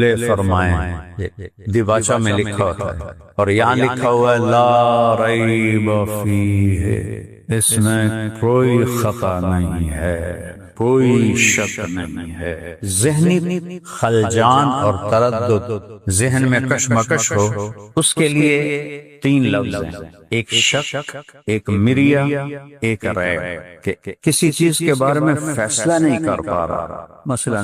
لے فرمائیں دیباچہ میں لکھا ہوتا ہے، اور یہاں لکھا ہوا ہے لا ریب فیہ، اس میں کوئی خطا نہیں ہے، کوئی شک نہیں ہے۔ ذہنی خلجان اور تردد، ذہن میں کشمکش ہو، اس کے لیے 3 لفظ ہیں، ایک شک، ایک مریا، ایک ریب، کہ کسی چیز کے بارے میں فیصلہ نہیں کر پا رہا۔ مثلا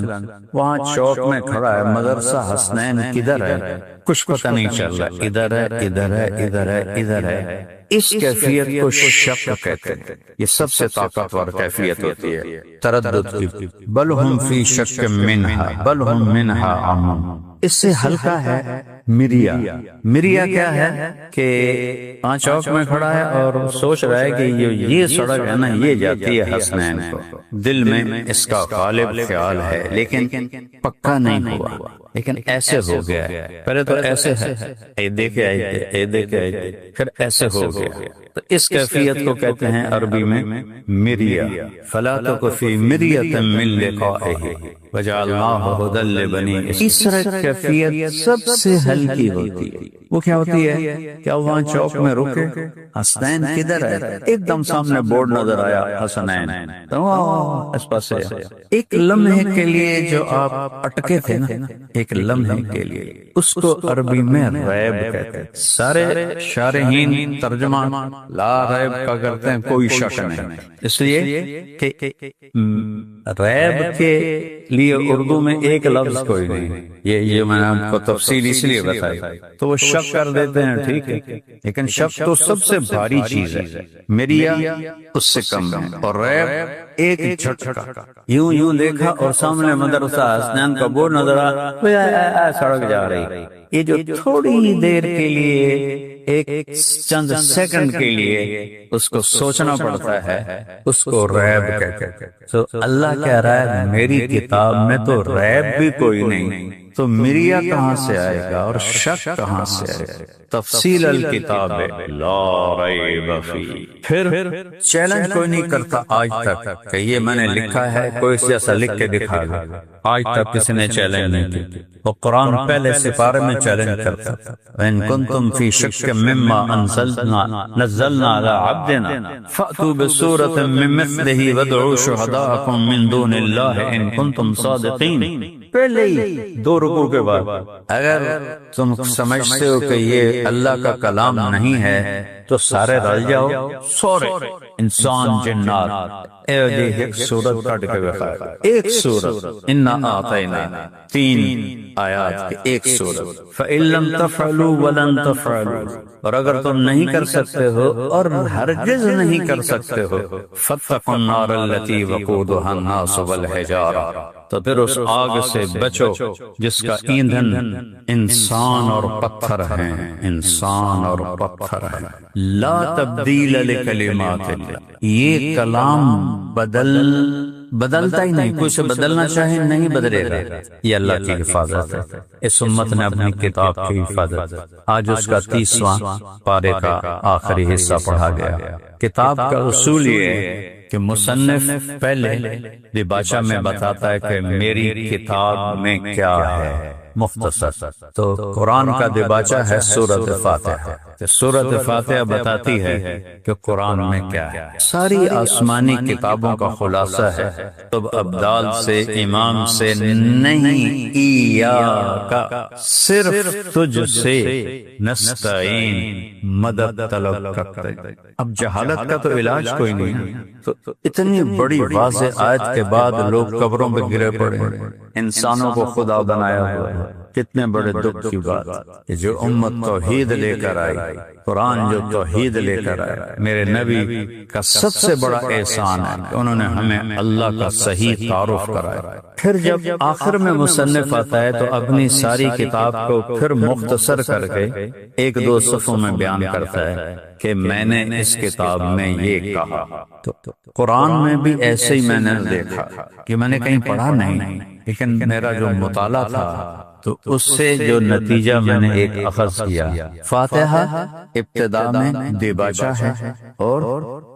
وہاں چوک میں کھڑا ہے، مدرسہ حسنین کدھر ہے کچھ پتہ نہیں چل رہا، ادھر ہے ادھر ہے ادھر ہے ادھر ہے، اس کیفیت کو شک کہتے ہیں۔ یہ سب سے طاقتور کیفیت ہوتی ہے تردد کی۔ بل ہم فی شک منہا بل ہم منہا عمون، اس سے ہلکا ہے مریا۔ مریا کیا ہے کہ وہاں چوک میں کھڑا ہے اور سوچ رہا ہے کہ یہ سڑک ہے نا، یہ جاتی ہے حسنین کو، دل میں اس کا غالب خیال ہے لیکن پکا نہیں ہوا، لیکن ایسے ہو گیا ہے، پہلے تو ایسے ہے، اے دیکھے اے دیکھے پھر ایسے ہو گیا، تو اس کیفیت کو کہتے ہیں عربی میں مریا۔ فلا تک فی مریۃ من لقائہ وجعلناہ ھدی لبنی اسرائیل۔ اس طرح کیفیت سب سے ہلکی ہوتی ہے۔ وہ کیا ہوتی ہے کہ وہاں چوک میں رکے، حسنین کدھر ہے، ایک دم سامنے بورڈ نظر آیا حسنین، تو اس پاس سے ایک لمحے کے لیے جو آپ اٹکے تھے نا، ایک لمحے کے لیے، اس کو عربی میں ریب کہتے ہیں۔ سارے شارحین ترجمہ لا ریب کا کرتے ہیں، کوئی شک نہیں، اس لیے کہ ریب کے لیے اردو میں ایک لفظ کوئی نہیں، یہ میں نے آپ کو تفصیل اس لیے بتائی، تو وہ شک کر دیتے ہیں، ٹھیک ہے، لیکن شک تو سب سے بھاری چیز ہے، مریا اس سے کم ہے، اور ریب ایک جھٹکا، یوں دیکھا اور سامنے مدرسہ حسنین کا بورڈ نظر آ، سڑک جا رہی، یہ جو تھوڑی دیر کے لیے، ایک چند سیکنڈ کے لیے اس کو سوچنا پڑتا ہے، اس کو ریب کہتے ہیں۔ تو اللہ کہہ رہا ہے میری کتاب میں تو ریب بھی کوئی نہیں، تو مریا کہاں سے آئے گا اور شک کہاں سے آئے گا؟ تفصیل الکتاب لا ریب فیہ۔ پھر چیلنج کوئی نہیں کرتا آج تک کہ یہ میں نے لکھا ہے، کوئی اس جیسا لکھ کے دکھا دے، آج تک کسی نے چیلنج نہیں کی۔ وہ قرآن پہلے سپارے میں چیلنج کرتا وَإِن كُنتُمْ فِي شَكٍّ مِّمَّا نَزَّلْنَا عَلَىٰ عَبْدِنَا فَأْتُوا بِسُورَةٍ مِّن مِّثْلِهِ وَادْعُوا شُهَدَاءَكُم مِّن دُونِ اللَّهِ إِن كُنتُمْ صَادِقِينَ۔ پہلے ہی 2 رکوع کے بعد اگر تم سمجھتے ہو کہ یہ اللہ کا کلام نہیں ہے تو سارے رل جاؤ، سورے انسان جنات، ایک سورت کٹ کے بخیر، ایک سورت انا اعطینا، 3 آیات کی ایک سورت، فَإِن لَّمْ تَفْعَلُوا وَلَن تَفْعَلُوا، اور اگر تم نہیں کر سکتے ہو اور ہرگز نہیں کر سکتے ہو، فَاتَّقُوا النَّارَ الَّتِي وَقُودُهَا النَّاسُ وَالْحِجَارَةُ، تو پھر اس آگ سے بچو جس کا ایندھن انسان اور پتھر ہیں، انسان اور پتھر ہیں۔ لا تبدیل لکلمات اللہ، یہ کلام بدلتا ہی نہیں، کوئی سے بدلنا چاہے نہیں بدلے گا، یہ اللہ کی حفاظت ہے۔ اس امت نے اپنی کتاب کی حفاظت، آج اس کا 30واں پارے کا آخری حصہ پڑھا گیا۔ کتاب کا اصول یہ ہے کہ مصنف پہلے دیباچہ میں بتاتا ہے کہ میری کتاب میں کیا ہے، مختصر، تو قرآن کا دیباچہ ہے سورۃ فاتحہ، سورۃ فاتحہ بتاتی ہے کہ قرآن میں کیا ہے، ساری آسمانی کتابوں کا خلاصہ ہے، تب ابدال سے امام سے نہیں، ایاک، صرف تجھ سے نستعین، مدد طلب کرتے۔ اب جہالت کا تو علاج کوئی نہیں ہے، تو اتنی بڑی واضح آیت کے بعد لوگ قبروں پہ گرے پڑے، انسانوں کو خدا بنایا ہوا ہے، کتنے بڑے دکھ کی بات کہ جو امت توحید لے کر آئی، قرآن جو توحید لے کر آئے، میرے نبی کا سب سے بڑا احسان ہے کہ انہوں نے ہمیں اللہ کا صحیح تعارف کرایا۔ پھر جب آخر میں مصنف آتا ہے تو اپنی ساری کتاب کو پھر مختصر کر کے 1-2 صفحوں میں بیان کرتا ہے کہ میں نے اس کتاب میں یہ کہا۔ تو قرآن میں بھی ایسے ہی میں نے دیکھا کہ میں نے کہیں پڑھا نہیں، لیکن میرا جو مطالعہ تھا تو اس سے جو نتیجہ میں نے ایک اخذ کیا، فاتحہ ابتدا میں دیباچہ ہے اور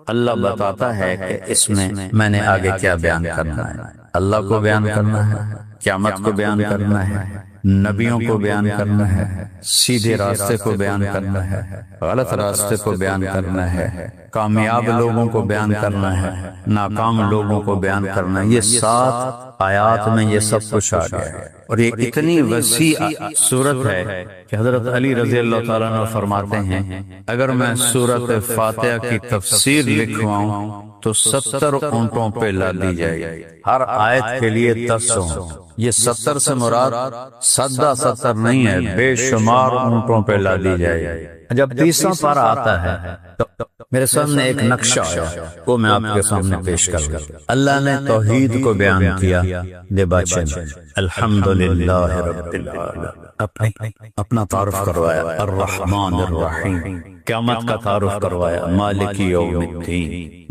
اللہ بتاتا ہے کہ اس میں نے آگے کیا بیان کرنا ہے، اللہ کو بیان کرنا ہے، قیامت کو بیان کرنا ہے، نبیوں کو بیان کرنا ہے، سیدھے راستے کو بیان کرنا ہے، غلط راستے کو بیان کرنا ہے، کامیاب لوگوں کو بیان کرنا ہے، ناکام لوگوں کو بیان کرنا ہے۔ یہ 7 آیات میں یہ سب کچھ آ گیا ہے، اور یہ اتنی وسیع سورت ہے کہ حضرت علی رضی اللہ تعالیٰ عنہ فرماتے ہیں اگر میں سورت فاتحہ کی تفسیر لکھواؤں تو 70 اونٹوں پہ لادی جائے گی، ہر آیت کے لیے 10 اونٹ۔ یہ 70 سے مراد سدہ 70 نہیں ہے، بے شمار اونٹوں پہ لادی جائے گی۔ جب 30واں پارہ آتا ہے تو میرے سامنے ایک نقشہ آیا، وہ میں آپ کے سامنے پیش کروں گا۔ اللہ نے توحید کو بیان کیا دیباچے میں، الحمدللہ رب العالمین، اپنا تعارف کروایا الرحمن الرحیم، قیامت کا تعارف کروایا مالک یوم الدین،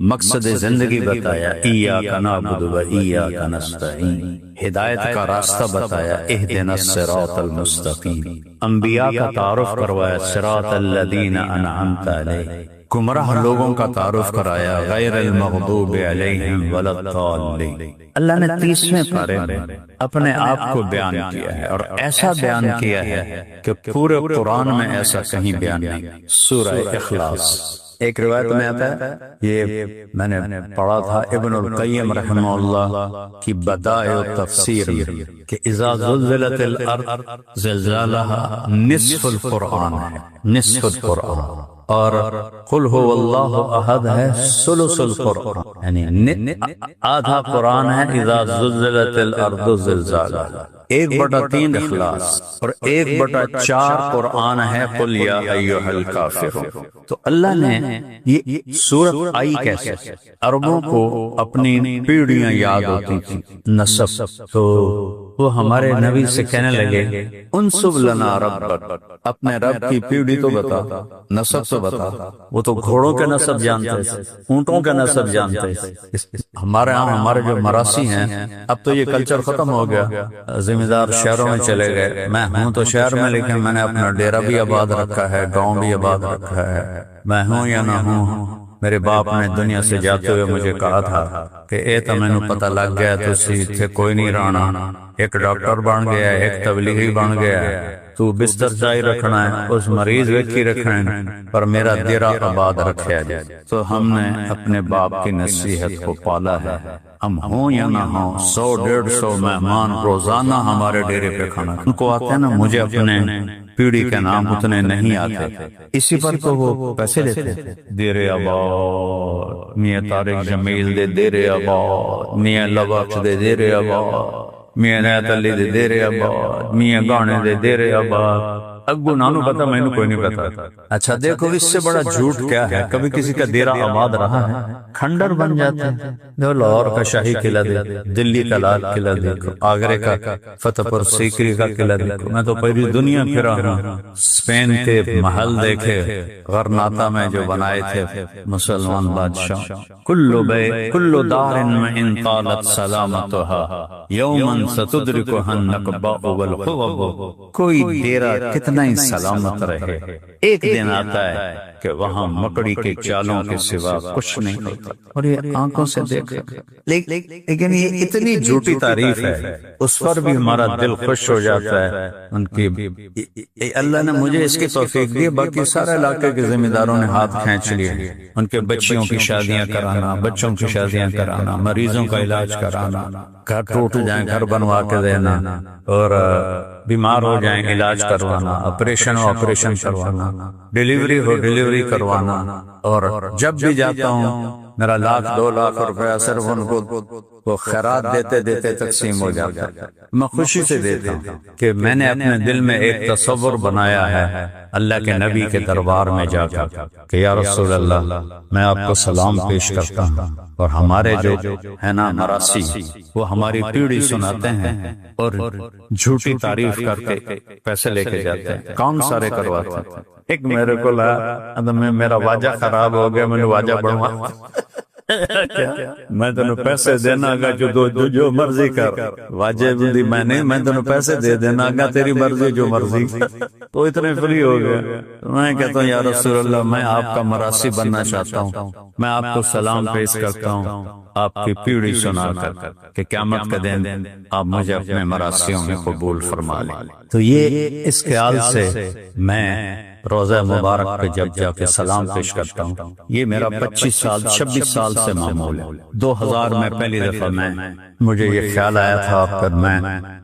مقصد زندگی بتایا ایاک نعبد و ایاک نستعین، ہدایت کا راستہ بتایا اہدنا الصراط المستقیم، انبیاء کا تعارف کروایا صراط الذین انعمت علیہم، گمراہ لوگوں کا تعارف کرایا غیر المغضوب علیہم ولا الضالین۔ اللہ نے 30ویں پارے میں اپنے آپ کو بیان کیا ہے، اور ایسا بیان کیا ہے کہ پورے قرآن میں ایسا کہیں بیان نہیں۔ سورہ اخلاص ایک روایت میں آتا ہے، یہ میں نے پڑھا تھا ابن القیم رحمہ اللہ کی بدائع تفسیر میں، کہ اذا زلزلت الارض زلزالها نصف القرآن ہے، نصف القرآن، اور قل هو اللہ احد ہے ثلث القرآن، یعنی آدھا قرآن ہے اذا زلزلت الارض زلزالها، 1/3 اخلاص، اور 1/4 قرآن ہے قل یا ایھا الکافرون۔ تو اللہ نے یہ سورت آئی کیسے؟ عربوں کو اپنی پیڑیاں یاد ہوتی تھی، نسب، تو وہ ہمارے نبی سے کہنے لگے انسب لنا ربک، اپنے رب کی پیڑھی تو بتا، نسب تو بتا۔ وہ تو گھوڑوں کے نسب جانتے تھے، اونٹوں کے نسب جانتے تھے۔ ہمارے ہاں ہمارے جو مراسی ہیں، اب تو یہ کلچر ختم ہو گیا، ذمہ دار شہروں میں چلے گئے۔ میں ہوں تو شہر میں، لیکن میں نے اپنا ڈیرا بھی آباد رکھا ہے، گاؤں بھی آباد رکھا ہے۔ میں ہوں یا نہ ہوں، میرے باپ نے دنیا سے جاتے ہوئے مجھے کہا تھا کہ اے تو میں نے پتہ لگ گیا تو کوئی نہیں رہنا، ایک ڈاکٹر بن گیا، ایک تبلیغی بن گیا، تو بستر چاہی رکھنا ہے، اس مریض ویکھی رکھنا ہے، پر میرا ڈیرا آباد رکھا جائے۔ تو ہم نے اپنے باپ کی نصیحت کو پالا ہے، ہم ہوں یا نہ ہوں، 100-150 مہمان روزانہ ہمارے ڈیرے پہ کھانا ان کو آتے ہیں نا، مجھے اپنے پیڑھی کے نام اتنے نہیں آتے، اسی پر تو وہ پیسے لیتے تھے۔ دیر آباد میاں طارق جمیل دے دیر آباد، میاں لبخش دے دیر آباد، میاں نیت علی دے دیر آباد، میاں گانے دے دیر آباد۔ اگو نانو پتا، میں نے کوئی نہیں پتا۔ اچھا دیکھو اس سے بڑا جھوٹ کیا ہے؟ کبھی کسی کا دیرہ آباد رہا ہے؟ کھنڈر بن جاتے ہیں۔ دیکھو لاہور کا شاہی قلعہ دیکھو، دلی کا لال قلعہ دیکھو، آگرے کا فتح پور سیکری کا قلعہ دیکھو۔ میں تو پوری دنیا پھرا ہوں، اسپین کے محل دیکھے، غرناطہ میں جو بنائے تھے مسلمان بادشاہ۔ کل دار ان طالت سلامتها یوما ستدرکها النکباء والخوب، کوئی ڈیرہ کتنا ہی سلامت رہے، ایک دن آتا ہے کہ وہاں مکڑی کے چالوں کے سوا کچھ نہیں ہوتا۔ اور یہ آنکھوں سے دیکھا، لیکن یہ اتنی جھوٹی تعریف ہے، اس پر بھی ہمارا دل خوش ہو جاتا ہے۔ ان کی اللہ نے مجھے اس کی توفیق دی، باقی سارے علاقے کے ذمہ داروں نے ہاتھ کھینچ لیے۔ ان کے بچیوں کی شادیاں کرانا، بچوں کی شادیاں کرانا، مریضوں کا علاج کرانا، گھر ٹوٹ جائیں گھر بنوا کے دینا، اور بیمار ہو جائیں علاج کروانا، آپریشن ہو آپریشن کروانا، ڈیلیوری ہو ڈیلیوری کروانا۔ اور جب بھی جاتا ہوں میرا 1,00,000 2,00,000 روپیہ صرف ان کو وہ خیرات دیتے دیتے تقسیم ہو جاتا ہے۔ میں خوشی سے دیتا ہوں کہ میں نے اپنے دل میں ایک تصور بنایا ہے اللہ کے نبی کے دربار میں جا کر کہ یا رسول اللہ، میں آپ کو سلام پیش کرتا ہوں، اور ہمارے جو ہے نا مراسی، وہ ہماری پیڑھی سناتے ہیں اور جھوٹی تعریف کر کے پیسے لے کے جاتے ہیں، کام سارے کرواتے ہیں۔ ایک میرے کو میرا واجہ خراب ہو گیا، میں نے واجہ بڑھوا، میں تینوں پیسے دینا گا جو مرضی کر، واجہ میں نہیں، میں تینوں پیسے دے دینا گا، تیری مرضی جو مرضی۔ وہ اتنے فری ہو گئے. میں کہتا ہوں یا رسول اللہ میں آپ کا مراسی بننا چاہتا ہوں, میں آپ کو سلام پیش کرتا ہوں آپ کی پیڑھی سنا کر کہ قیامت کا دن آپ مجھے اپنے مراسیوں میں قبول فرما لیں. تو یہ اس خیال سے میں روزہ مبارک پہ جب جا کے سلام پیش کرتا ہوں, یہ میرا 26 سال سے معمول ہے. 2000 میں پہلی دفعہ مجھے یہ خیال آیا تھا, پھر میں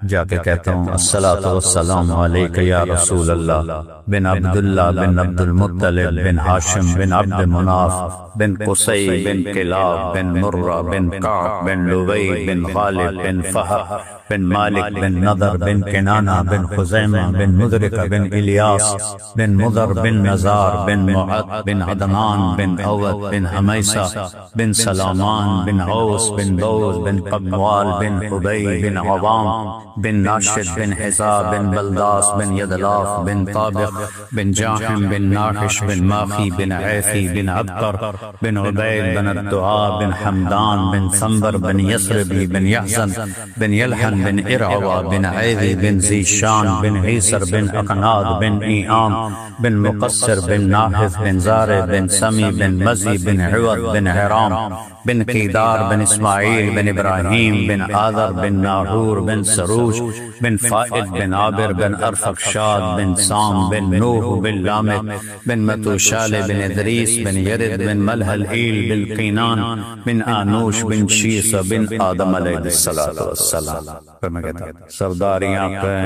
جا کے کہتا ہوں الصلاۃ والسلام علیک یا رسول اللہ بن عبداللہ بن عبد المطلب بن ہاشم بن عبد مناف بن قصی بن کلاب بن مرہ بن کعب بن لبی بن غالب بن فہر بن مالک بن نضر بن کنانہ بن خزیمہ بن مدرکہ بن الیاس بن مضر بن نزار بن معد بن عدنان بن عوت بن حمیسہ بن سلامان بن عوس بن دوز بن قبوال بن حبی بن عوام بن ناشد بن حزاب بن بلداس بن یدلاف بن طابق بن جاحم بن ناحش بن ماخی بن عیفی بن عبقر بن عبید بن الدعاء بن حمدان بن ثمبر بن یسربی بن یحزن بن یلحن بن ارعوا بن عیدی بن زیشان بن عیسر بن اقناد بن ایام بن مقصر بن ناحث بن زارع بن سمی بن مزی بن عوض بن حرام بن قیدار بن اسماعیل بن ابراہیم بن آذر بن ناہور بن سروج بن فائد بن عابر بن ارفقشاد بن سام بن نوح بن لامک بن متوشال بن ادریس بن یرد بن ملحلئیل بن قینان بن آنوش بن شیس بن آدم علیہ السلام. پھر میں کہتا ہوں سرداریاں پہ,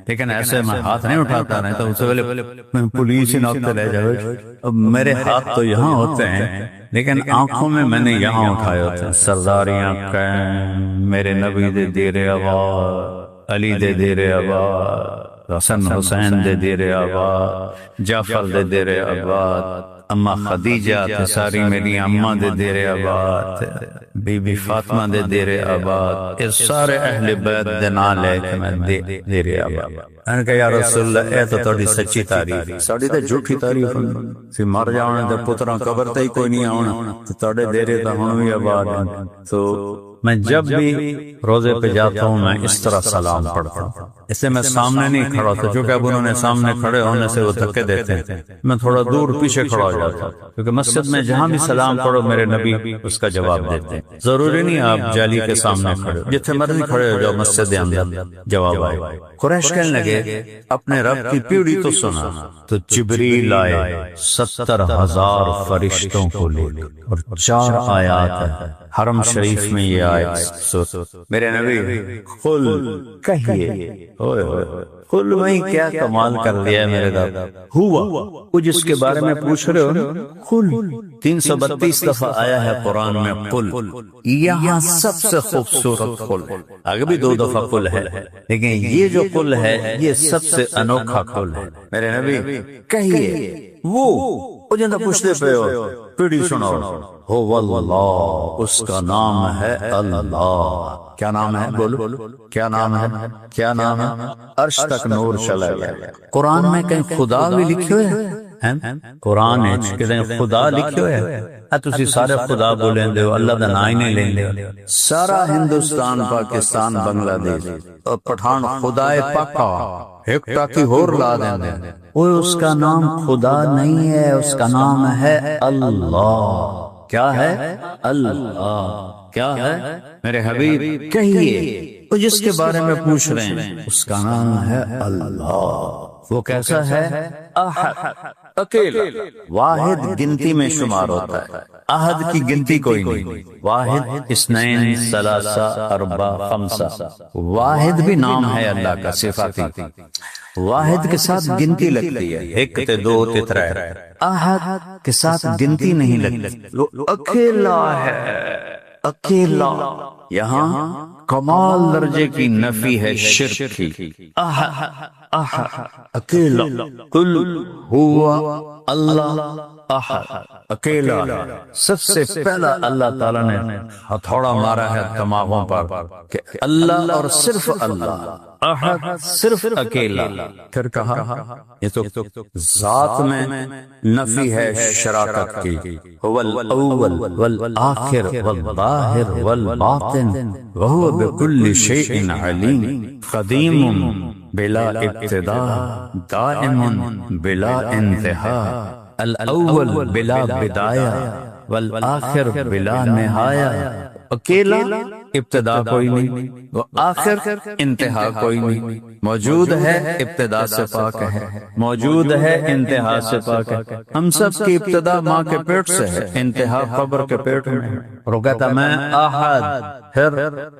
لیکن ایسے میں ہاتھ نہیں اٹھاتا, نہیں تو اس سے پہلے میں پولیس ہی نوکتے رہ جائے. اب میرے ہاتھ تو یہاں ہوتے ہیں لیکن آنکھوں میں نے یہاں اٹھائے ہوتے ہیں. سرداریاں قائم میرے نبی دے دیر آباد, علی دے دیر آباد, حسن حسین دے دیر آباد, جعفر دے دیر آباد, اما خدیجہ تے ساری میری اماں دے دیر آباد, بی بی فاطمہ دے دیر آباد, اس سارے اہل بیت دے نام لے کے میں دیر آباد. میں نے کہا یا رسول اللہ اے تو تھوڑی سچی تعریف ہے, ساڑی تے جھوٹی تعریف ہے. مر جاؤنے تے پتراں قبر تے ہی کوئی نہیں آنا, تھوڑے دیرے تے ہن بھی آباد ہیں. تو میں جب بھی روزے پہ جاتا ہوں میں اس طرح سلام پڑھتا ہوں. اس سے میں سامنے نہیں کھڑا ہوتا, چونکہ اب انہوں نے سامنے کھڑے ہونے سے وہ دھکے دیتے ہیں, میں تھوڑا دور پیچھے کھڑا ہو جاتا ہوں, کیونکہ مسجد میں جہاں بھی سلام پڑھو میرے نبی اس کا جواب دیتے ہیں. ضروری نہیں آپ جالی کے سامنے کھڑے ہو, جتنے مرضی کھڑے ہو جاؤ مسجد کے اندر جواب آئے. قریش کہنے لگے اپنے رب کی پیڑھی تو سنا, تو جبریل آئے 70,000 فرشتوں کو لے اور 4 آیات ہیں حرم شریف میں. یہ آیت میرے نبی قل کہیے, قل وہی کیا کمال کر دیا ہے میرے رب, ہوا وہ جس کے بارے میں پوچھ رہے ہو قل 332 دفعہ آیا ہے قرآن میں قل. یہاں سب سے خوبصورت قل, آگے بھی 2 دفعہ قل ہے لیکن یہ جو قل ہے یہ سب سے انوکھا قل ہے. میرے نبی کہیے وہ جنہاں پوچھتے پہ ہو پیڑھی سناؤ, ہو واللہ اس کا نام ہے اللہ. کیا نام ہے بولو, کیا نام ہے, کیا نام ہے, عرش تک نور چلا گیا. قرآن میں کہیں خدا بھی لکھے ہوئے ہیں, قرآن کہیں خدا لکھے ہوئے ہیں, تسی سارے خدا بولیں دے اللہ دا نام ہی نہیں لیں دے. سارا ہندوستان پاکستان بنگلہ دیش اور پٹھان خدائے پاکا ایک ٹاکی ہور لا دیں دے, وہ اس کا نام خدا نہیں ہے, اس کا نام ہے اللہ. کیا ہے اللہ, کیا ہے میرے حبیب کہیے, وہ جس کے بارے میں پوچھ رہے ہیں اس کا نام ہے اللہ. وہ کیسا ہے, احد اکیلا, واحد گنتی میں شمار ہوتا ہے, احد کی گنتی کوئی نہیں, واحد اثنین ثلاثہ اربع خمسہ, واحد بھی نام ہے اللہ کا صفاتی. واحد کے ساتھ گنتی لگتی ہے, 1 تے 2 تے 3, احد کے ساتھ گنتی نہیں لگتی. وہ اکیلا ہے, اکیلا. یہاں کمال درجے کی نفی ہے شرک کی. اکیلا, قل ہوا اللہ احد, اکیلا. سب سے پہلا اللہ تعالیٰ نے ہتھوڑا مارا ہے دماغوں پر کہ اللہ اور صرف اللہ, احد صرف اکیلا. پھر کہا یہ تو ذات میں نفی ہے شراکت کی, هو الاول والآخر والظاہر والباطن وهو بكل شيء علیم, قدیم بلا ابتدا دائم بلا انتہا الاول بلا بدایا والآخر بلا نہایا اکیلا ابتدا کوئی نہیں وہ آخر انتہا کوئی نہیں موجود ہے ابتدا سے پاک ہے موجود ہے انتہا سے پاک ہے ہم سب کی ابتدا ماں کے پیٹ سے ہے انتہا قبر کے پیٹ میں ہے اور وہ کہتا میں احد پھر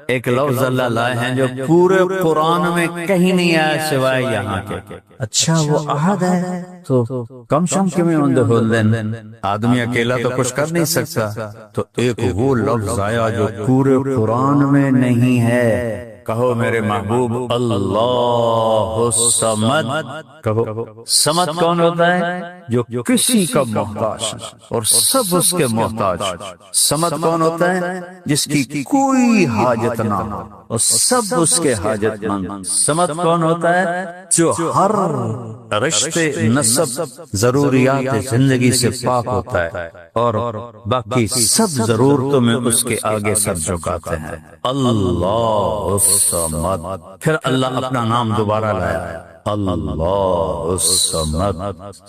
ایک لفظ اللہ لائے ہیں جو پورے قرآن میں کہیں نہیں آیا سوائے یہاں کے اچھا وہ احد ہے تو کم شم کے میں اندر ہولدن آدمی اکیلا تو کچھ کر نہیں سکتا تو ایک وہ لفظ آیا جو پورے قرآن میں نہیں ہے کہو میرے محبوب اللہ الصمد کہو سمد کون ہوتا ہے جو کسی کا محتاج اور سب اس کے محتاج سمد کون ہوتا ہے جس کی کوئی حاجت نہ ہو اور سب اس کے حاجت مند سمد کون ہوتا ہے جو ہر رشتے نسب ضروریات زندگی سے پاک ہوتا ہے اور باقی سب ضرورتوں میں اس کے آگے سر جھکاتے ہیں اللہ الصمد پھر اللہ اپنا نام دوبارہ لایا اللہ الصمد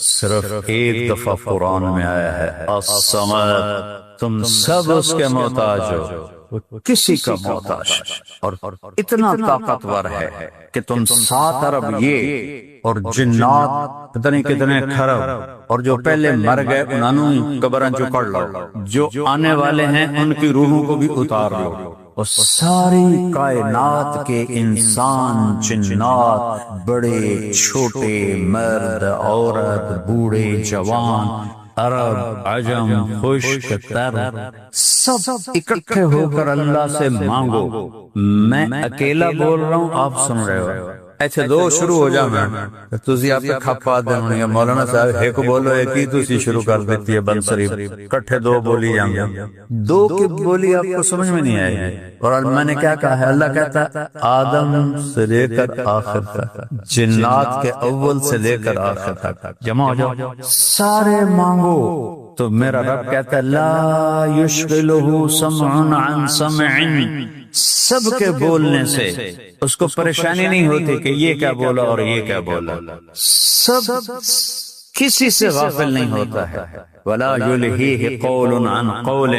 صرف ایک دفعہ قرآن میں آیا ہے الصمد تم سب اس کے محتاج ہو کسی کا محتاج اور اتنا طاقتور ہے کہ تم 7 ارب یہ اور جنات پتہ نہیں کتنے کھرب اور جو پہلے مر گئے انہوں نے قبریں چکڑ لو جو آنے والے ہیں ان کی روحوں کو بھی اتار لو اور ساری کائنات کے انسان جنات بڑے چھوٹے مرد عورت بوڑھے جوان عرب عجم خشک تر سب اکٹھے ہو کر اللہ سے مانگو میں اکیلا بول رہا ہوں آپ سن رہے ہو اچھا دو شروع ہو جا میں تسی آپ کے کھپا دیں مولانا صاحب ایک بولو ایک ہی تسی شروع کر دیتی ہے بن شریف کٹھے دو بولی جائیں گے دو کی بولی آپ کو سمجھ میں نہیں آئے گی اور میں نے کیا کہا ہے اللہ کہتا ہے آدم سے لے کر آخر تک جنات کے اول سے لے کر آخر تک جمع ہو جاؤ سارے مانگو تو میرا رب کہتا ہے لا یشغلہ سمع عن سمع سب کے بولنے سے اس کو پریشانی نہیں ہوتی کہ یہ کیا بولا اور یہ کیا بولا سب کسی سے غافل نہیں ہوتا ہے ولا یلہیہ قول عن قول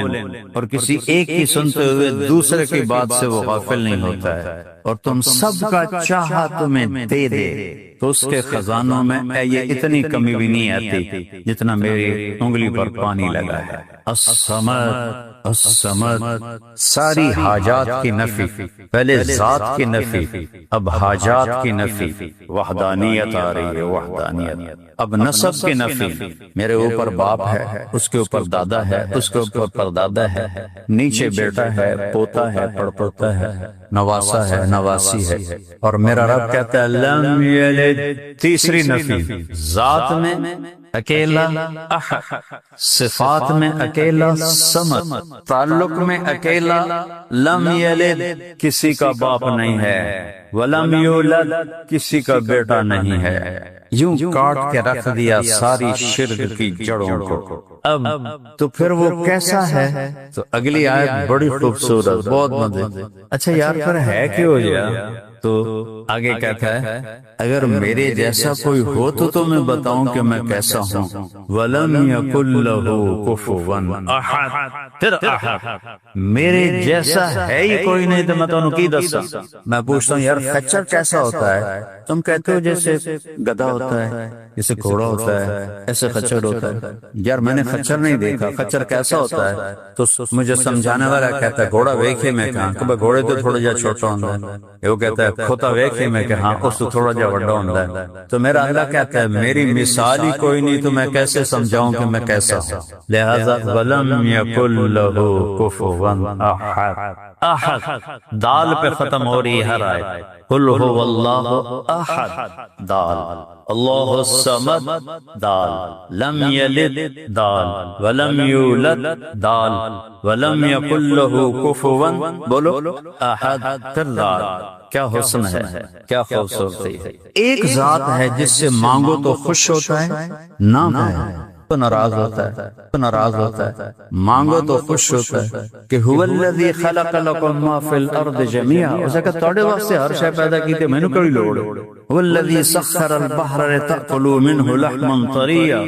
اور کسی ایک کی سنتے ہوئے دوسرے کی بات سے وہ غافل نہیں ہوتا ہے اور تم سب کا چاہا تمہیں دے دے تو اس کے خزانوں میں یہ اتنی کمی بھی نہیں آتی جتنا میری انگلی پر پانی لگا ہے الصمد الصمد ساری حاجات کی نفی پہلے ذات کی نفی اب حاجات کی نفی وحدانیت آ رہی ہے وحدانیت اب نسب کی نفی میرے اوپر باپ ہے اس کے اوپر دادا ہے اس کے اوپر پردادا ہے نیچے بیٹا ہے پوتا ہے پڑپوتا ہے نواسا ہے نواسی ہے اور میرا رب کہتا ہے لم یلد تیسری نفی ذات میں اکیلا احد صفات میں اکیلا صمد تعلق میں اکیلا لم یلد کسی کا باپ نہیں ہے ولم یولد کسی کا بیٹا نہیں ہے یوں کاٹ کے رکھ دیا ساری شرک کی جڑوں کو اب تو پھر وہ کیسا ہے تو اگلی آیت بڑی خوبصورت بہت مزے اچھا یار پھر ہے کیوں یار تو آگے کہتا ہے اگر میرے جیسا کوئی ہو تو میں بتاؤں کہ میں کیسا ہوں وَلَمْ يَكُنْ لَهُ كُفُوًا أَحَدٌ پھر احد میرے جیسا ہے ہی کوئی نہیں تو میں تو کی دسا میں پوچھتا ہوں یار خچر کیسا ہوتا ہے تم کہتے ہو جیسے گدھا ہوتا ہے جیسے گھوڑا ہوتا ہے ایسے خچر ہوتا ہے یار میں نے خچر نہیں دیکھا خچر کیسا ہوتا ہے تو مجھے سمجھانے والا کہتا ہے گھوڑا ویکھے میں کہاں کہ گھوڑے تو تھوڑا جا چھوٹا ہوتا ہے وہ کہتا ہے کھوتا ویکھے میں کہ ہاں اس تو تھوڑا جا بڑا ہوتا ہے تو میرا اللہ کہتا ہے میری مثال ہی کوئی نہیں تو میں کیسے سمجھاؤں کہ میں کیسا ہوں لہذا وَلَمْ يَكُنْ لَهُ كُفُوًا أَحَدٌ احد دال پہ ختم ہو رہی ہر آیت قل هو اللہ احد دال اللہ الصمد دال لم یلد دال ولم یولد دال ولم یکن له کفوا بولو احد پھر دال کیا حسن ہے کیا خوبصورتی ہے ایک ذات ہے جس سے مانگو تو خوش ہوتا ہے نام ہے تو ناراض ہوتا ہے تو ناراض ہوتا ہے مانگو تو خوش ہوتا ہے کہ هو الذی خلق لکم ما فی الارض جميعا اسے کہ توڑے واسطے ہر شے پیدا کی تے مینوں کوئی لوڑ والذی سخر البحر لتأکلوا منہ لحما طریا،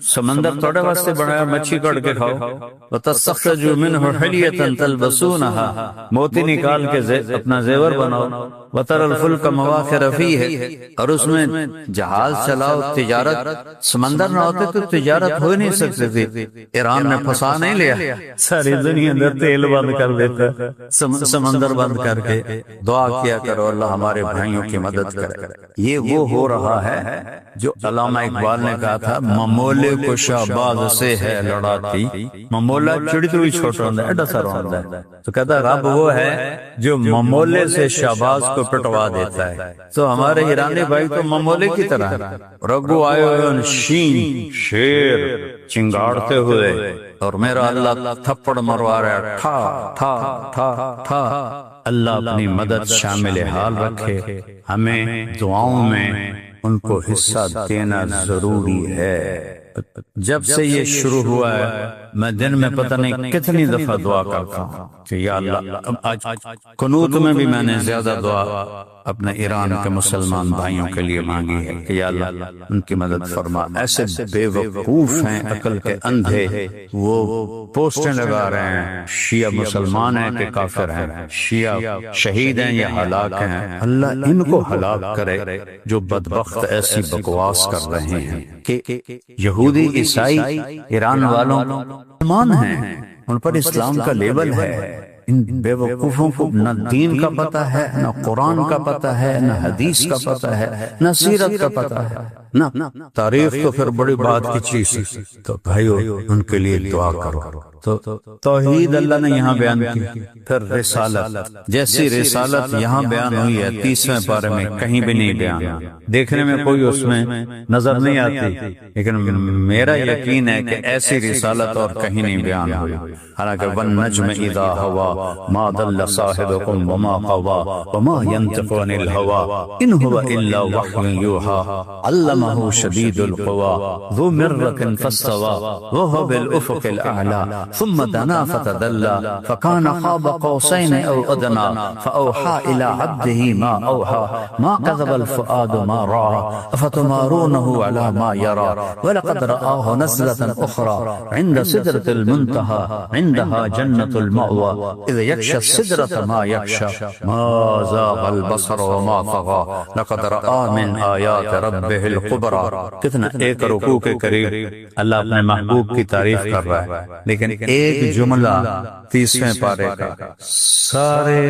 سمندر تھوڑے واسطے بنایا مچھی کاٹ کے کھاؤ، وتستخرجوا منہ حلیۃ تلبسونہا، موتی نکال کے اپنا زیور بناؤ، وتر الفلک مواخر فیہ، اور اس میں جہاز چلاؤ، تجارت، سمندر نہ ہوتے تو تجارت ہو نہیں سکتی تھی، ایران نے پھنسا نہیں لیا، ساری دنیا اندر تیل بند کر دیتا، سمندر بند کر کے دعا کیا کرو اللہ ہمارے بھائیوں کی مدد کرے۔ یہ وہ ہو رہا ہے جو علامہ اقبال نے کہا تھا، ممولے کو شہباز سے ہے لڑاتی، ممولا چڑی تو ہی چھوٹا ہوتا ہے، ایڈا سارا ہوتا ہے، تو کہتا رب وہ ہے جو ممولے سے شہباز کو پٹوا دیتا ہے۔ تو ہمارے ایرانی بھائی تو ممولے کی طرح ہے، رگو آئے ہوئے شین شیر چنگاڑتے ہوئے، اور میرا اللہ تھپڑ مروا رہا ہے، ٹھا ٹھا ٹھا ٹھا۔ اللہ اپنی مدد شامل حال رکھے، ہمیں دعاؤں میں ان کو حصہ دینا ضروری ہے۔ جب سے یہ شروع ہوا ہے میں دن میں پتہ نہیں کتنی دفعہ دعا کرتا ہوں کہ یا اللہ، آج قنوت میں بھی میں نے زیادہ دعا اپنے ایران کے مسلمان بھائیوں کے لیے مانگی ہے کہ یا اللہ ان کی مدد فرما۔ ایسے بے وقوف ہیں، عقل کے اندھے، وہ پوسٹیں لگا رہے ہیں شیعہ مسلمان ہیں کہ کافر ہیں، شیعہ شہید ہیں یا ہلاک ہیں۔ اللہ ان کو ہلاک کرے جو بدبخت ایسی بکواس کر رہے ہیں کہ یہودی عیسائی ایران والوں مسلمان ہیں، ان پر اسلام کا لیبل ہے۔ ان بے وقوفوں کو نہ دین کا پتہ ہے، نہ قرآن کا پتہ ہے، نہ حدیث کا پتہ ہے، نہ سیرت کا پتہ ہے، نہ تاریخ تو پھر بڑی بات کی چیز ہے۔ تو بھائیو ان کے لیے دعا کرو۔ تو توحید اللہ نے یہاں بیان کی، پھر رسالت، جیسی رسالت یہاں بیان ہوئی ہے 30ویں پارے میں کہیں بھی نہیں بیان، دیکھنے میں کوئی اس میں نظر نہیں آتی، لیکن میرا یقین ہے کہ ایسی رسالت اور کہیں نہیں بیان ہوئی۔ حالانکہ والنجم اذا ہوا ما ضل صاحبکم وما غوا وما ينطق عن الهوى ان هو الا وحی یوحى علمہ شدید القوى ذو مرۃ فاستوى وهو بالافق الاعلى ثم دنا فتدلى فكان قاب قوسين او ادنى فاوحى الى عبده ما اوحى ما كذب الفؤاد ما راى افتمارونه على ما يرى ولقد رآه نزلة اخرى عند سدرة المنتهى عندها جنة المأوى اذ يغشى السدرة ما يغشى ما زاغ البصر وما طغى لقد رآ من آیات ربه الكبرى۔ کتنا ایک رکوع کے قریب اللہ اپنے محبوب کی تعریف کر رہا ہے، لیکن ایک جملہ 30ویں پارے کا سارے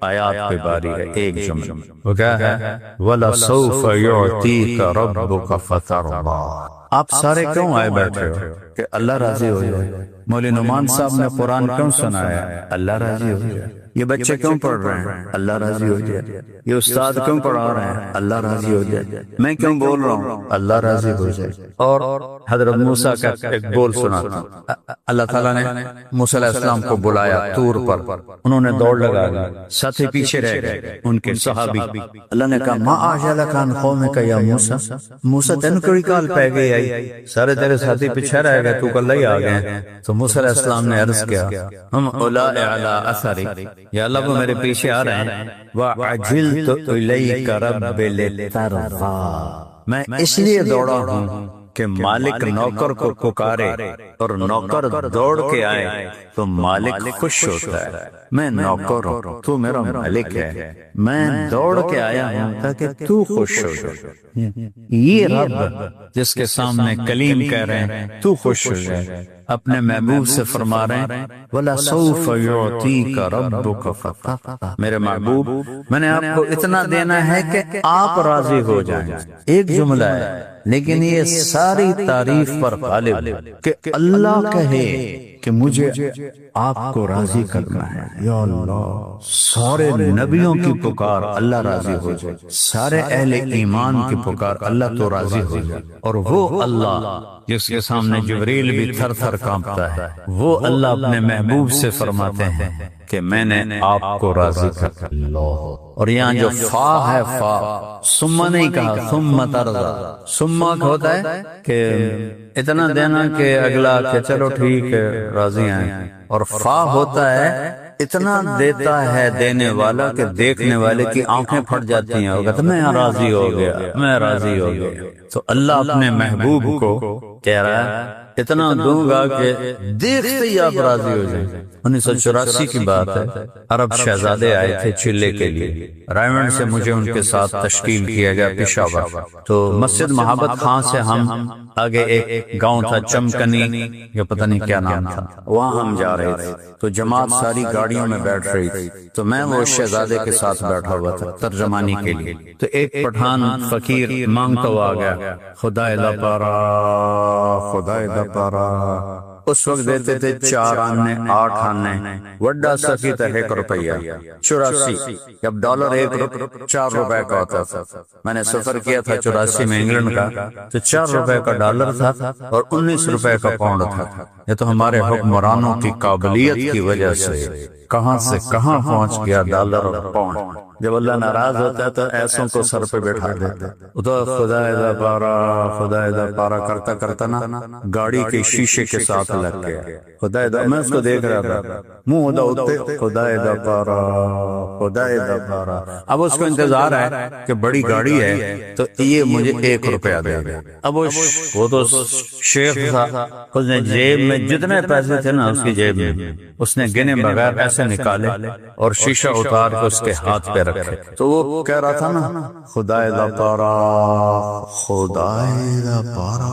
آیات پہ باری ہے، ایک جملہ وہ کیا ہے؟ وَلَسَوْفَ يُعْتِيكَ رَبُّكَ فَتَرْضَىٰ۔ آپ سارے کیوں آئے بیٹھے ہو کہ اللہ راضی ہو جائے؟ مولوی نعمان صاحب نے قرآن کیوں سنایا؟ اللہ راضی ہو جائے۔ یہ بچے کیوں پڑھ رہے ہیں؟ اللہ راضی ہو جائے۔ یہ استاد کیوں پڑھا رہے ہیں؟ اللہ راضی ہو جائے۔ میں کیوں بول رہا ہوں؟ اللہ راضی ہو جائے۔ اور حضرت موسیٰ کا ایک بول سناتا ہوں۔ اللہ تعالیٰ نے موسیٰ علیہ السلام کو بلایا طور پر، انہوں نے دوڑ لگا دی، ساتھی پیچھے رہ گئے ان کے صحابی۔ اللہ نے کہا ما اعجلک عن قومک یا موسیٰ، موسیٰ تینوں کیڑی کال پہ گئی آئی، سارے تیرے ساتھی پیچھے رہ گئے، تو کل ہی آ گئے۔ تو موسیٰ علیہ السلام نے عرض کیا ہم اولاء علی اثری، یا اللہ وہ میرے پیچھے آ رہے ہیں، وَعَجِلْتُ إِلَيْكَ رَبِّ لِتَرْضَىٰ، میں اس لیے دوڑا ہوں کہ مالک نوکر کو پکارے اور نوکر دوڑ کے آئے تو مالک خوش ہوتا ہے۔ میں نوکر ہوں، تو میرا مالک ہے، میں دوڑ کے آیا ہوں تاکہ تو خوش ہو جائے۔ یہ رب جس کے سامنے کلیم کہہ رہے ہیں تو خوش ہو جائے، اپنے محبوب سے فرما رہے ہیں وَلَسَوْفَ يُعْتِيكَ رَبُّكَ فَتَرْضَىٰ، میرے محبوب میں نے آپ کو اتنا دینا ہے کہ آپ راضی ہو جائیں۔ ایک جملہ ہے لیکن یہ ساری تعریف پر غالب کہ اللہ کہے کہ مجھے آپ کو راضی کرنا ہے۔ یا اللہ، سارے نبیوں کی پکار اللہ راضی ہو جائے، سارے اہل ایمان کی پکار اللہ تو راضی ہو جائے، اور وہ اللہ جس کے سامنے جبریل بھی تھر تھر کانپتا ہے، وہ اللہ اپنے محبوب سے فرماتے ہیں کہ میں نے آپ کو راضی کر اللہ۔ اور یہاں جو فا ہے، فا ثم نہیں کہا، ثم ترضیٰ، ثم ہوتا ہے کہ اتنا دینا کہ اگلا کہ چلو ٹھیک ہے راضی ہیں، اور فا ہوتا ہے اتنا دیتا ہے دینے والا کہ دیکھنے والے کی آنکھیں پھٹ جاتی ہیں، اور کہتا میں راضی ہو گیا، میں راضی ہو گیا۔ تو اللہ اپنے محبوب کو کہہ رہا ہے اتنا دوں گا کہ دیکھتے ہی آپ راضی ہو جائیں۔ 1984 کی بات ہے، عرب شہزادے آئے تھے چلے کے لیے، رائمنڈ سے مجھے ان کے ساتھ تشکیل کیا گیا پشاور۔ تو مسجد محبت خان سے ہم آگے ایک گاؤں تھا چمکنی یا پتہ نہیں کیا نام تھا، وہاں ہم جا رہے تھے۔ تو جماعت ساری گاڑیوں میں بیٹھ رہی تھی، تو میں وہ شہزادے کے ساتھ بیٹھا ہوا تھا ترجمانی کے لیے۔ تو ایک پٹھان فقیر مانگتا ہوا آ گیا، خدا دا پارا، خدا دا پارا۔ اس وقت دیتے تھے 4 آنے 8 آنے، وڈا سکی تھا 1 روپیہ 84۔ جب ڈالر 4 روپے کا ہوتا تھا، میں نے سفر کیا تھا 84 میں انگلینڈ کا، تو 4 روپے کا ڈالر تھا اور 19 روپے کا پاؤنڈ تھا۔ یہ تو ہمارے حکمرانوں کی قابلیت کی وجہ سے کہاں سے کہاں پہنچ گیا ڈالر اور پاؤنڈ۔ جب اللہ ناراض ہوتا ہے تو ایسوں کو سر پہ بیٹھا دیتا ہے۔ تو خدا دا پارا، خدا دا پارا کرتا کرتا نا گاڑی کے شیشے کے ساتھ لگ گیا۔ خدا دا، میں اس کو دیکھ رہا تھا، منہ دا اٹھتے، خدا دا پارا، خدا دا پارا۔ اب اس کو انتظار ہے کہ بڑی گاڑی ہے تو یہ مجھے 1 روپیہ دے گا۔ اب وہ تو شیخ تھا، اس نے جیب میں جتنے پیسے تھے نا اس کی جیب میں اس نے گنے بغیر ایسے نکالے اور شیشہ اتار کے اس کے ہاتھ پہ رکھے۔ تو وہ کہہ رہا تھا نا خدا دا پارا، خدا دا پارا۔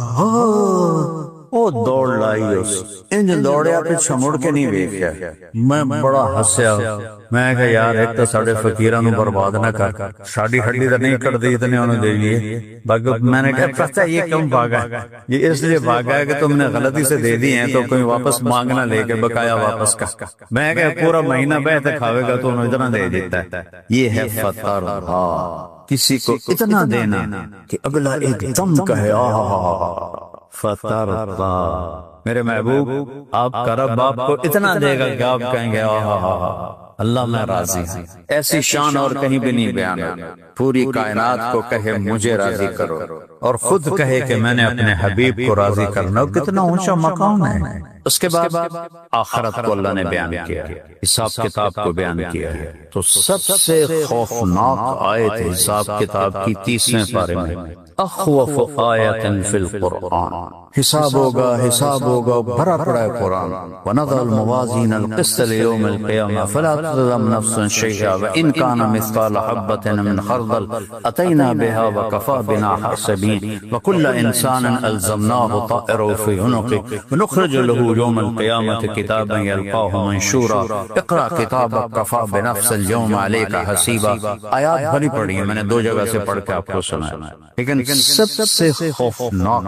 وہ دوڑ لائی اس انج دوڑیا، پیچھے مڑ کے نہیں دیکھا۔ میں بڑا ہسیا، میں کہا یار ایک تو ساڑے فقیراں نو برباد نہ کر، ساڑی ہڈی تو نہیں کٹ دی اتنے انہوں دے لیے۔ باقی میں نے کہا پتہ یہ کیوں بھاگا؟ یہ اس لیے بھاگا ہے کہ تم نے غلطی سے دے دی ہیں تو کوئی واپس مانگنا لے کے بقایا واپس کا۔ میں کہا پورا مہینہ بیٹھ کھاوے گا تو انہوں اتنا دے دیتا ہے۔ یہ ہے فطر کسی کو اتنا دینا کہ اگلا ایک دم کہے آہا فطر میرے محبوب آپ کا رب آپ کو اتنا دے گا کہ آپ کہیں گے آہا اللہ میں راضی ہوں۔ ایسی شان اور کہیں بھی نہیں بیان ہوگی۔ پوری کائنات کو کہے مجھے راضی کرو اور خود کہے کہ میں نے اپنے حبیب کو راضی کرنا، کتنا اونچا مقام ہے۔ اس کے بعد آخرت کو اللہ نے بیان کیا، حساب کتاب کو بیان کیا ہے۔ تو سب سے خوفناک آیت حساب کتاب کی 30ویں پارے میں اخوف آیت فی القرآن، حساب ہوگا، حساب ہوگا، بھرا پڑا ہے قرآن۔ وَنَضَعُ الْمَوَازِينَ الْقِسْطَ لِيَوْمِ الْقِيَامَةِ فَلَا تُظْلَمُ نَفْسٌ شَيْئًا وَإِنْ كَانَ مِثْقَالَ حَبَّةٍ مِّنْ خَرْدَلٍ أَتَيْنَا بِهَا وَكَفَىٰ بِنَا حَاسِبِينَ وَكُلَّ إِنسَانٍ أَلْزَمْنَاهُ طَائِرَهُ فِي عُنُقِهِ وَنُخْرِجُ لَهُ يَوْمَ الْقِيَامَةِ كِتَابًا يَلْقَاهُ مَنشُورًا اقرأ كِتَابَكَ كَفَىٰ بِنَفْسِكَ الْيَوْمَ عَلَيْكَ حَسِيبًا۔ آیات بھری پڑھی ہیں، میں نے 2 جگہ سے پڑھ کے آپ کو سنایا، لیکن سب سے خوفناک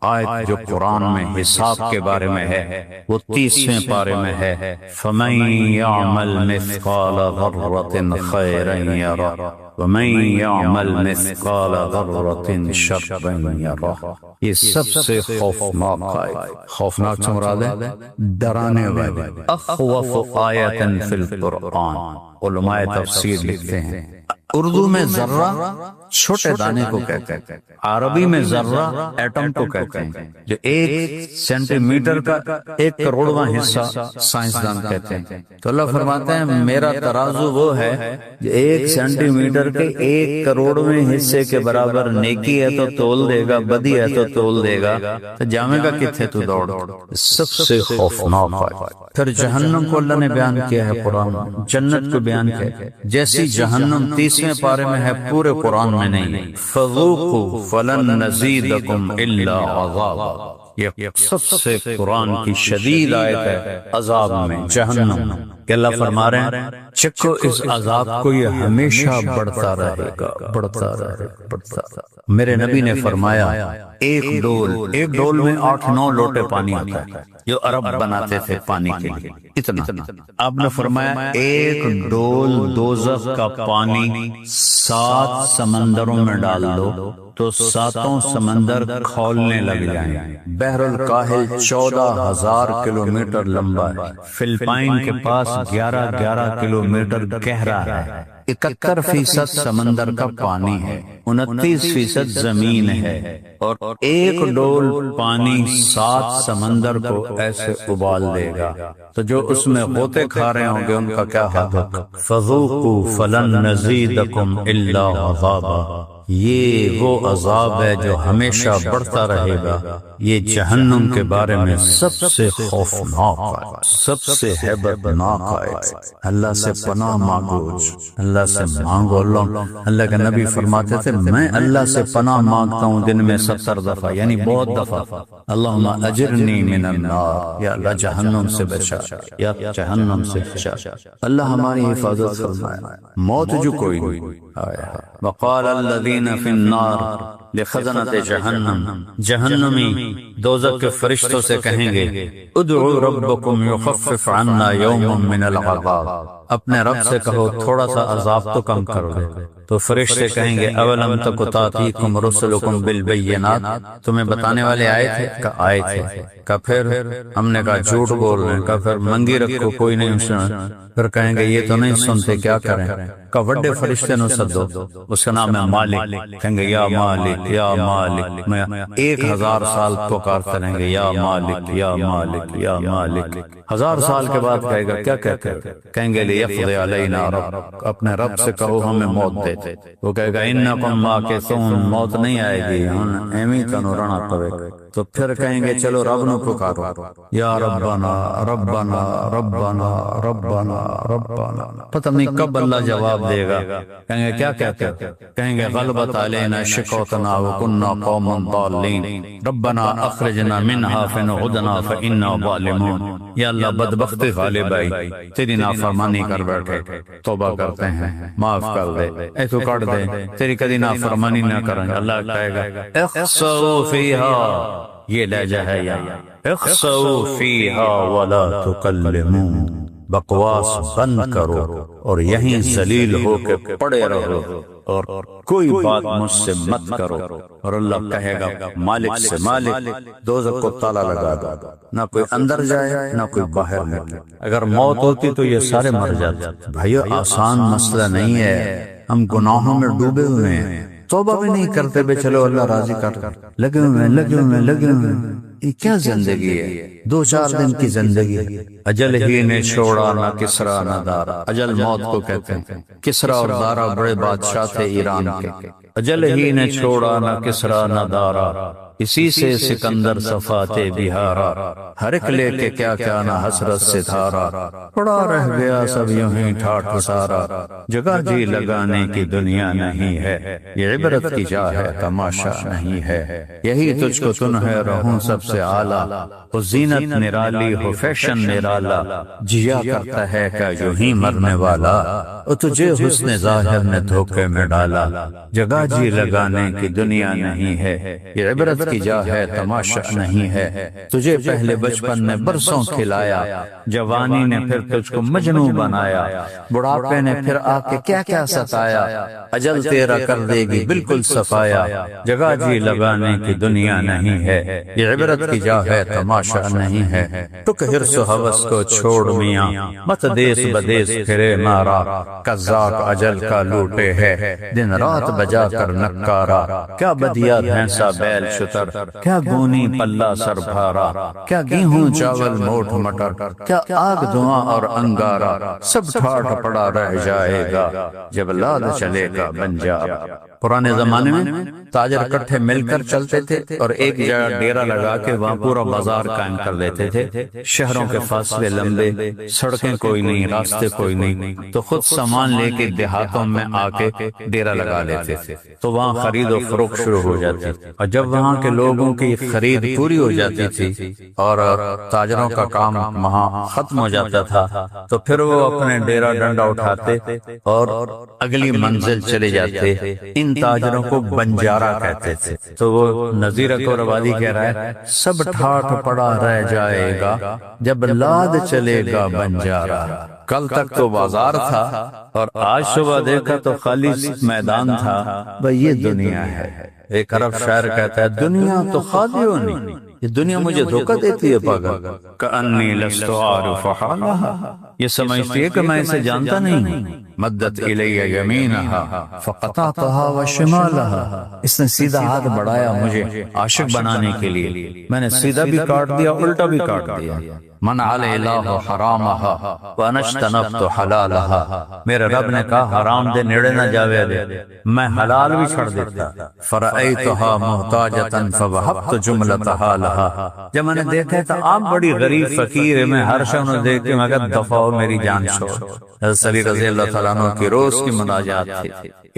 آیت جو قرآن میں حساب کے بارے میں ہے وہ 30ویں پارے میں ہے، فَمَن يَعْمَلْ مِثْقَالَ ذَرَّةٍ خَيْرًا يَرَهُ وَمَن يَعْمَلْ مِثْقَالَ ذَرَّةٍ شَرًّا يَرَهُ۔ یہ سب سے خوفناک آیت، خوفناک سے مراد ہے ڈرانے والی، اخوف آیت فی القرآن۔ علماء تفسیر لکھتے ہیں اردو میں ذرہ چھوٹے دانے کو کہتے ہیں، عربی میں ذرہ ایٹم کو کہتے ہیں، جو 1 سینٹی میٹر کا 1 کروڑواں حصہ سائنسدان کہتے ہیں۔ تو اللہ فرماتے ہیں میرا ترازو وہ ہے جو 1 سینٹی میٹر کے 1 کروڑویں حصے کے برابر نیکی ہے تو تول دے گا، بدی ہے تو تول دے گا، تو جامے گا کتنے تو دوڑ۔ سب سے خوفناک ہے۔ پھر جہنم کو اللہ نے بیان کیا ہے قرآن، جنت کو بیان کیا ہے۔ جیسی جہنم 30ویں پارے میں ہے پورے قرآن میں نہیں، فذوقوا فلن نزیدکم الا عذابا۔ یہ سب سے قرآن کی شدید آیت ہے عذاب میں، جہنم کہ اللہ فرما رہے ہیں چکو اس عذاب کو، یہ ہمیشہ بڑھتا رہے گا، بڑھتا رہے گا، بڑھتا رہے گا۔ میرے نبی نے فرمایا ایک ڈول میں 8-9 لوٹے پانی آتا ہے جو عرب بناتے تھے پانی کے لیے، اتنا۔ آپ نے فرمایا ایک ڈول دوزخ کا پانی 7 سمندروں میں ڈال دو تو 7 سمندر کھولنے لگ جائیں۔ بحر الکاہل 14,000 کلومیٹر لمبا ہے، فلپائن کے پاس 11 کلومیٹر گہرا ہے۔ 71% سمندر کا پانی ہے، 29% زمین ہے، اور ایک ڈول پانی 7 سمندر کو ایسے ابال دے گا، تو جو اس میں غوطے کھا رہے ہوں گے ان کا کیا حال ہوگا؟ فذوقوا فلن نزیدکم الا عذابا، یہ وہ عذاب ہے جو ہمیشہ بڑھتا رہے گا۔ یہ جہنم کے بارے میں سب سے خوفناک ہے، سب سے ہیبتناک ہے۔ اللہ سے پناہ مانگو، اللہ سے مانگو۔ اللہ کے نبی فرماتے تھے میں اللہ سے پناہ مانگتا ہوں دن میں 70 دفعہ، یعنی بہت دفعہ، اللہم اجرنی من النار، یا اللہ جہنم سے بچا، یا جہنم سے بچا۔ اللہ ہماری حفاظت فرمائے۔ موت جو کوئی نہیں آیا۔ وقال الذین فی النار لخزنۃ جہنم، جہنمی دوزخ کے فرشتوں سے کہیں گے ادعوا ربکم یخفف عنا یوما من العذاب، اپنے رب سے کہو تھوڑا سا عذاب تو کم کر دے۔ تو فرشتے کہیں گے اولم تک تاتیکم رسلکم بالبینات، تمہیں بتانے والے آئے تھے؟ کہ آئے تھے۔ کہ پھر ہم نے کہا جھوٹ بول رہے ہیں۔ کہ پھر منگی رکھو کوئی نہیں سنا۔ پھر کہیں گے یہ تو نہیں سنتے، کیا کریں؟ کہ وڈے فرشتے نو سدو، اس کا نام ہے مالک، کہیں گے یا مالک یا مالک، میں 1000 سال پکارتے رہیں گے یا مالک یا مالک یا مالک۔ 1000 سال کے بعد کہے گا کیا کہتے ہیں؟ کہیں گے لیقضی علینا رب، اپنے رب سے کہو ہمیں موت دے۔ وہ کہے گا انکم ماکثون، موت نہیں آئے گی، ہم ایمی کنو رہنا پڑے گا۔ تو پھر کہیں گے چلو رب نو پکارو، یا ربنا ربنا ربنا ربنا ربنا۔ پتہ نہیں کب اللہ جواب دے گا۔ کہیں گے کیا کہتے ہیں؟ کہیں گے غلبت علینا شقوتنا وکنا قوما ضالین ربنا اخرجنا منها فإن عدنا فإنا ظالمون۔ یا اللہ بدبختی غالب آئی، تیری نافرمانی کر بیٹھے، توبہ کرتے ہیں، معاف کر دے، اے تو کر دے، تیری کدی نافرمانی نہ کریں۔ اللہ کہے گا اخسؤوا فیہا، یہ لہجہ ہے یا اخسؤوا فیہا ولا تکلمون، بکواس بند کرو اور یہیں ذلیل ہو کے پڑے رہو اور کوئی بات مجھ سے مت کرو۔ اور اللہ کہے گا مالک سے مالک دوزخ کو تالا لگا دو، نہ کوئی اندر جائے نہ کوئی باہر نکلے۔ اگر موت ہوتی تو یہ سارے مر جاتے۔ بھائیو آسان مسئلہ نہیں ہے، ہم گناہوں میں ڈوبے ہوئے ہیں، توبہ بھی نہیں کرتے، بے چلو اللہ راضی کر، لگے ہوئے لگے ہوئے لگے ہوئے۔ یہ کیا زندگی ہے؟ 2-4 دن کی زندگی ہے۔ اجل ہی نے چھوڑا نہ کسرا نہ دارا، اجل موت کو کہتے ہیں۔ کسرا اور دارا بڑے بادشاہ تھے ایران کے۔ اجل ہی نے چھوڑا نہ کسرا نہ دارا، اسی سے سکندر صفاتے بہارا، ہر ایک لے کے کیا کیا نہ حسرت سے دھارا، پڑا رہ گیا سب یوں ہی ٹھاٹھ سارا، جگہ جی لگانے کی دنیا نہیں ہے، یہ عبرت کی جا ہے تماشا نہیں ہے، یہی تجھ کو تن ہے رہوں سب سے اعلیٰ، وہ زینت نرالی ہو فیشن نرالا، جیا کرتا ہے کہ یوں ہی مرنے والا، اور تجھے حسن ظاہر نے دھوکے میں ڈالا، جگہ جی لگانے کی دنیا نہیں ہے، یہ عبرت کی جا ہے تماشا نہیں ہے، تجھے پہلے بچپن نے برسوں کھلایا، جوانی نے پھر تجھ کو مجنوں بنایا، بڑھاپے نے پھر آ کے کیا کیا ستایا، اجل تیرا کر دے گی بالکل صفایا، جگہ جی لگانے کی دنیا نہیں ہے، یہ عبرت کی جا ہے تماشا نہیں ہے، ٹک حرص و ہوس کو چھوڑ میاں، مت دیس بدیس پھرے مارا، قذاق اجل کا لوٹے ہے، دن رات بجا کر نکارا، کیا بدیا بھینسا بیل شتر، کیا گونی پلہ سر بھارا، کیا گیہوں چاول موٹ مٹر، کیا آگ دھواں اور انگارا، سب ٹھاٹھ پڑا رہ جائے گا جب لاد چلے گا بنجارا۔ پرانے زمانے میں تاجر کٹھے مل کر چلتے تھے اور ایک جگہ ڈیرا لگا کے وہاں پورا بازار قائم کر دیتے تھے۔ شہروں کے فاصلے لمبے، سڑکیں کوئی نہیں، راستے کوئی نہیں، تو خود سامان لے کے دیہاتوں میں آ کے ڈیرا لگا لیتے تھے، تو وہاں خرید و فروخت شروع ہو جاتی، اور جب وہاں کے لوگوں کی خرید پوری ہو جاتی تھی اور تاجروں کا کام وہاں ختم ہو جاتا تھا، تو پھر وہ اپنے ڈیرا ڈنڈا اٹھاتے اور اگلی منزل چلے جاتے۔ ان تاجروں کو بنجارا کہتے تھے۔ تو وہ نذیر اکبر آبادی کہہ رہا ہے سب ٹھاٹھ پڑا رہ جائے گا جب لاد چلے گا بنجارا۔ کل تک تو بازار تھا اور آج صبح دیکھا تو خالی میدان تھا۔ بھئی یہ دنیا ہے۔ ایک عرب شاعر کہتا ہے دنیا تو خادعونی، یہ دنیا مجھے دھوکہ دیتی ہے پاگل، کأنی لست عارف حالہا، یہ سمجھتی ہے کہ میں اسے جانتا نہیں ہوں۔ مدت الی یمینہا فقطعتہا وشمالہا، اس نے سیدھا ہاتھ بڑھایا مجھے عاشق بنانے کے لیے، میں نے سیدھا بھی کاٹ دیا الٹا بھی کاٹ دیا۔ منع الہ حرامہا وانا اجتنبت حلالہا، میرے رب نے کہا حرام دے نیڑے نہ جاوے دے، میں حلال بھی چھڑ دیتا۔ فرأیتہا محتاجتا فوہبت جملتہا لہا، جب میں نے دیکھا تو آپ بڑی غریب فقیر ہے، میں ہر شخص دیکھ کے میں کہا دفعہ ہو میری جان چھوڑ۔ حضرت علی رضی اللہ تعالیٰ عنہ کی روز کی مناجات تھی،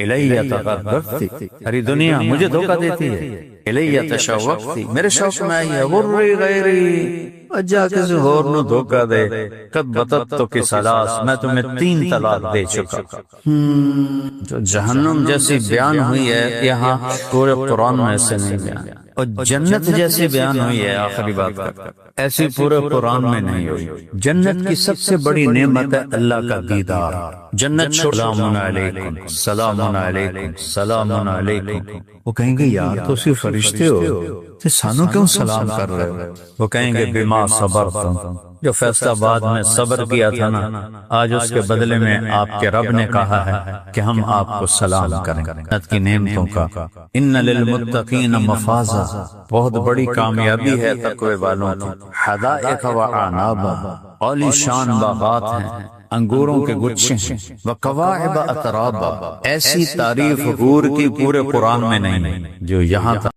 الیہ تغربتی، اری دنیا مجھے دھوکہ دیتی ہے، الیہ تشوقتی، میرے شوق میں آئی ہے، غری غیری، اجا کسی اور نو دھوکہ دے، قد بطت کی سلاس، میں تمہیں 3 طلاق دے چکا۔ جو جہنم جیسی بیان ہوئی ہے یہاں پورے قرآن میں ایسے نہیں بیان، اور جنت جیسی بیان ہوئی ہے آخری بات کا، ایسی پورے قرآن میں نہیں ہوئی۔ جنت کی سب سے بڑی نعمت ہے اللہ کا دیدار۔ جنت سلام علیکم سلام علیکم سلام علیکم، وہ کہیں گے یار تو صرف فرشتے ہو تو سانو کیوں سلام کر رہے ہو؟ وہ کہیں گے بما صبرتم، جو فیصلہ بعد میں صبر کیا تھا نا، آج اس کے بدلے میں آپ کے رب نے کہا ہے کہ ہم آپ کو سلام کریں۔ جنت کی نعمتوں کا ان للمتقین مفازا، بہت بڑی کامیابی ہے تقوی والوں کی۔ حدائق و اعنابا، عالی شان باغات ہیں، انگوروں کے گچھے ہیں، وکواعب اترابا، ایسی تعریف حور کی پورے قرآن میں نہیں جو یہاں تک